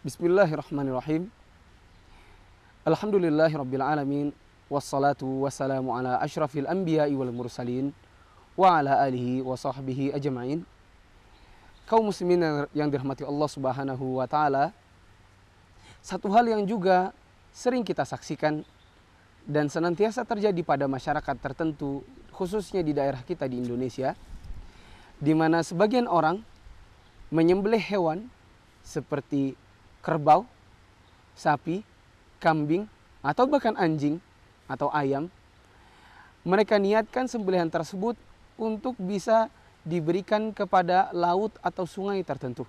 Bismillahirrahmanirrahim. Alhamdulillahirabbil alamin wassalatu wassalamu ala asyrafil anbiya'i wal mursalin wa ala alihi wa sahbihi ajma'in. Kaum muslimin yang dirahmati Allah Subhanahu wa taala, satu hal yang juga sering kita saksikan dan senantiasa terjadi pada masyarakat tertentu, khususnya di daerah kita di Indonesia, di mana sebagian orang menyembelih hewan seperti kerbau, sapi, kambing, atau bahkan anjing atau ayam. Mereka niatkan sembelihan tersebut untuk bisa diberikan kepada laut atau sungai tertentu.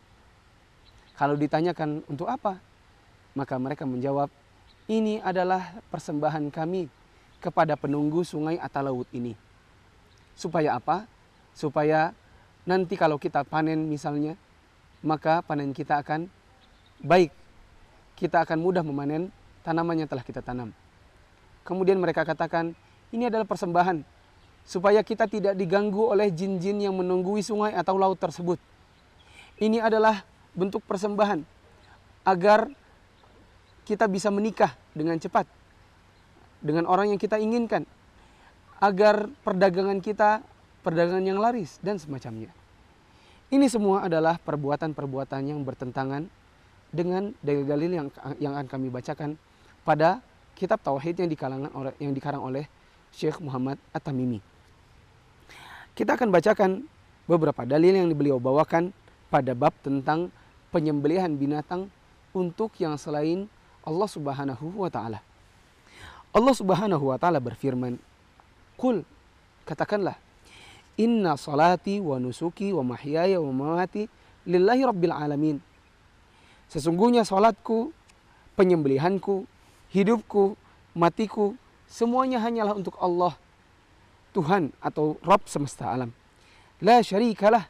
Kalau ditanyakan untuk apa, maka mereka menjawab, ini adalah persembahan kami kepada penunggu sungai atau laut ini. Supaya apa? Supaya nanti kalau kita panen misalnya, maka panen kita akan baik. Kita akan mudah memanen tanaman yang telah kita tanam. Kemudian mereka katakan, ini adalah persembahan supaya kita tidak diganggu oleh jin-jin yang menunggui sungai atau laut tersebut. Ini adalah bentuk persembahan agar kita bisa menikah dengan cepat dengan orang yang kita inginkan, agar perdagangan kita perdagangan yang laris dan semacamnya. Ini semua adalah perbuatan-perbuatan yang bertentangan dengan dalil-dalil yang akan kami bacakan pada kitab Tauhid yang dikarang oleh Syekh Muhammad At-Tamimi. Kita akan bacakan beberapa dalil yang beliau bawakan pada bab tentang penyembelihan binatang untuk yang selain Allah Subhanahu wa taala. Allah Subhanahu wa taala berfirman, "Qul," katakanlah, "Inna salati wa nusuki wa mahyaya wa mamati lillahi rabbil alamin." Sesungguhnya salatku, penyembelihanku, hidupku, matiku, semuanya hanyalah untuk Allah, Tuhan atau Rabb semesta alam. La syarikalah,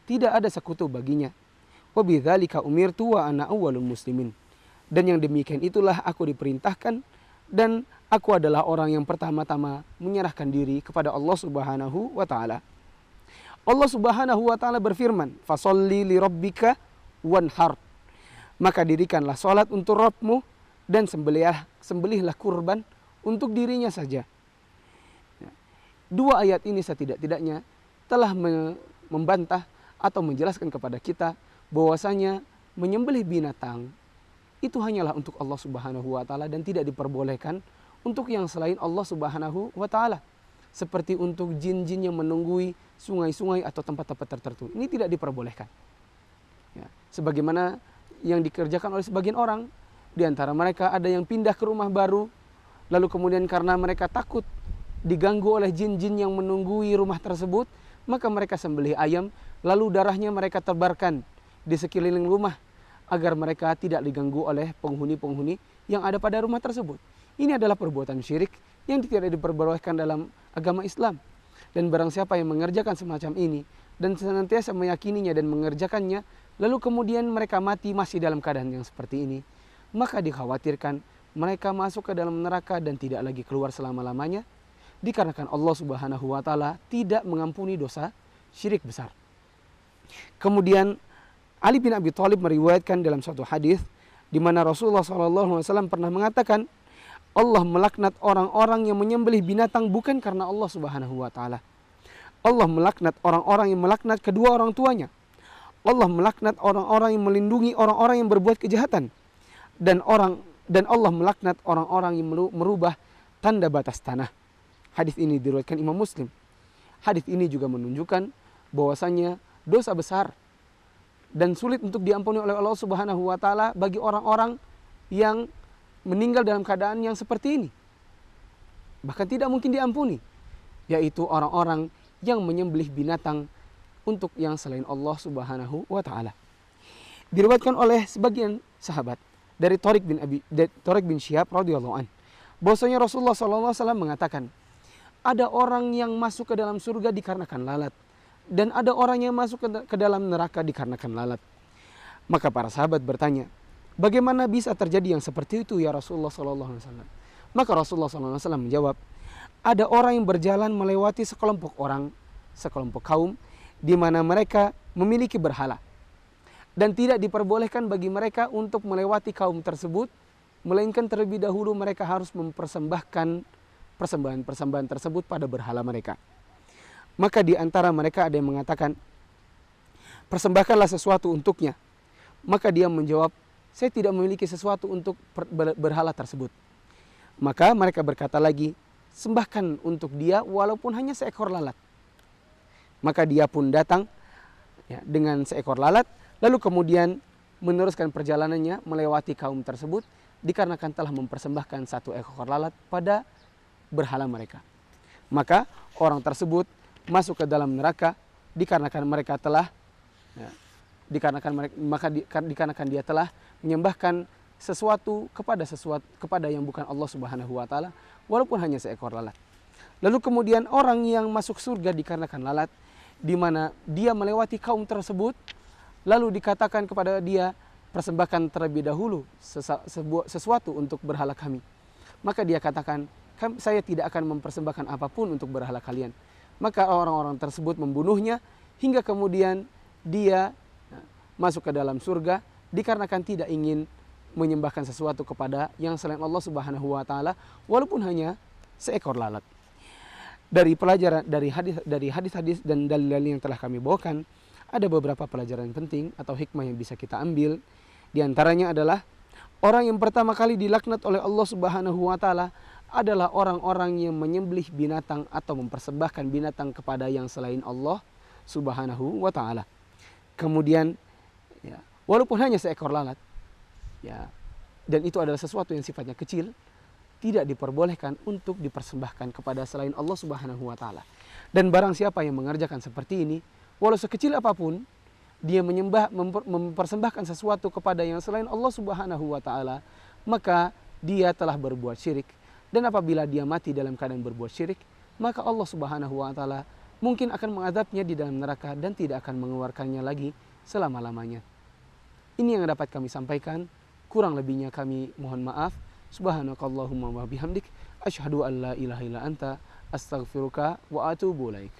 tidak ada sekutu baginya. Wa bidzalika umirtu wa ana awwalul muslimin. Dan yang demikian itulah aku diperintahkan dan aku adalah orang yang pertama-tama menyerahkan diri kepada Allah Subhanahu wa taala. Allah Subhanahu wa taala berfirman, "Fasholli li rabbika wanhar." Maka dirikanlah salat untuk Rabbmu dan sembelihlah kurban untuk dirinya saja. Dua ayat ini setidak-tidaknya telah membantah atau menjelaskan kepada kita bahwasanya menyembelih binatang itu hanyalah untuk Allah Subhanahu wa taala dan tidak diperbolehkan untuk yang selain Allah Subhanahu wa taala. Seperti untuk jin-jin yang menunggui sungai-sungai atau tempat-tempat tertentu. Ini tidak diperbolehkan. Ya, sebagaimana yang dikerjakan oleh sebagian orang, di antara mereka ada yang pindah ke rumah baru, lalu kemudian karena mereka takut diganggu oleh jin-jin yang menunggui rumah tersebut, maka mereka sembelih ayam, lalu darahnya mereka tebarkan di sekeliling rumah agar mereka tidak diganggu oleh penghuni-penghuni yang ada pada rumah tersebut. Ini adalah perbuatan syirik yang tidak diperbolehkan dalam agama Islam. Dan barang siapa yang mengerjakan semacam ini dan senantiasa meyakininya dan mengerjakannya, lalu kemudian mereka mati masih dalam keadaan yang seperti ini, maka dikhawatirkan mereka masuk ke dalam neraka dan tidak lagi keluar selama-lamanya, dikarenakan Allah Subhanahu wa taala tidak mengampuni dosa syirik besar. Kemudian Ali bin Abi Thalib meriwayatkan dalam suatu hadis di mana Rasulullah SAW pernah mengatakan, Allah melaknat orang-orang yang menyembelih binatang bukan karena Allah Subhanahu wa taala. Allah melaknat orang-orang yang melaknat kedua orang tuanya. Allah melaknat orang-orang yang melindungi orang-orang yang berbuat kejahatan. Dan Allah melaknat orang-orang yang merubah tanda batas tanah. Hadis ini diriwayatkan Imam Muslim. Hadis ini juga menunjukkan bahwasanya dosa besar dan sulit untuk diampuni oleh Allah Subhanahu wa taala bagi orang-orang yang meninggal dalam keadaan yang seperti ini. Bahkan tidak mungkin diampuni, yaitu orang-orang yang menyembelih binatang untuk yang selain Allah Subhanahu wa taala. Diriwayatkan oleh sebagian sahabat dari Thariq bin Syihab radhiyallahu an, bahwasanya Rasulullah sallallahu alaihi wasallam mengatakan, ada orang yang masuk ke dalam surga dikarenakan lalat dan ada orang yang masuk ke dalam neraka dikarenakan lalat. Maka para sahabat bertanya, bagaimana bisa terjadi yang seperti itu ya Rasulullah sallallahu alaihi wasallam? Maka Rasulullah sallallahu alaihi wasallam menjawab, ada orang yang berjalan melewati sekelompok kaum di mana mereka memiliki berhala. Dan tidak diperbolehkan bagi mereka untuk melewati kaum tersebut, melainkan terlebih dahulu mereka harus mempersembahkan persembahan-persembahan tersebut pada berhala mereka. Maka di antara mereka ada yang mengatakan, persembahkanlah sesuatu untuknya. Maka dia menjawab, saya tidak memiliki sesuatu untuk berhala tersebut. Maka mereka berkata lagi, sembahkan untuk dia walaupun hanya seekor lalat. Maka dia pun datang dengan seekor lalat, lalu kemudian meneruskan perjalanannya melewati kaum tersebut, dikarenakan telah mempersembahkan satu ekor lalat pada berhala mereka. Maka orang tersebut masuk ke dalam neraka dikarenakan mereka telah dikarenakan dia telah menyembahkan sesuatu kepada yang bukan Allah Subhanahu wa taala walaupun hanya seekor lalat. Lalu kemudian orang yang masuk surga dikarenakan lalat, di mana dia melewati kaum tersebut, lalu dikatakan kepada dia, persembahkan terlebih dahulu sesuatu untuk berhala kami. Maka dia katakan, saya tidak akan mempersembahkan apapun untuk berhala kalian. Maka orang-orang tersebut membunuhnya hingga kemudian dia masuk ke dalam surga dikarenakan tidak ingin menyembahkan sesuatu kepada yang selain Allah Subhanahu wa taala walaupun hanya seekor lalat. Dari pelajaran dari hadis-hadis dan dalil-dalil yang telah kami bawakan, ada beberapa pelajaran penting atau hikmah yang bisa kita ambil. Di antaranya adalah orang yang pertama kali dilaknat oleh Allah Subhanahu wa taala adalah orang-orang yang menyembelih binatang atau mempersembahkan binatang kepada yang selain Allah Subhanahu wa taala. Kemudian walaupun hanya seekor lalat, dan itu adalah sesuatu yang sifatnya kecil, tidak diperbolehkan untuk dipersembahkan kepada selain Allah Subhanahu wa taala. Dan barang siapa yang mengerjakan seperti ini, walau sekecil apapun, dia mempersembahkan sesuatu kepada yang selain Allah Subhanahu wa taala, maka dia telah berbuat syirik. Dan apabila dia mati dalam keadaan berbuat syirik, maka Allah Subhanahu wa taala mungkin akan mengadabnya di dalam neraka dan tidak akan mengeluarkannya lagi selama-lamanya. Ini yang dapat kami sampaikan. Kurang lebihnya kami mohon maaf. Subhanakallahumma wa bihamdik, asyhadu an la ilaha illa anta, astaghfiruka wa atubu ilaik.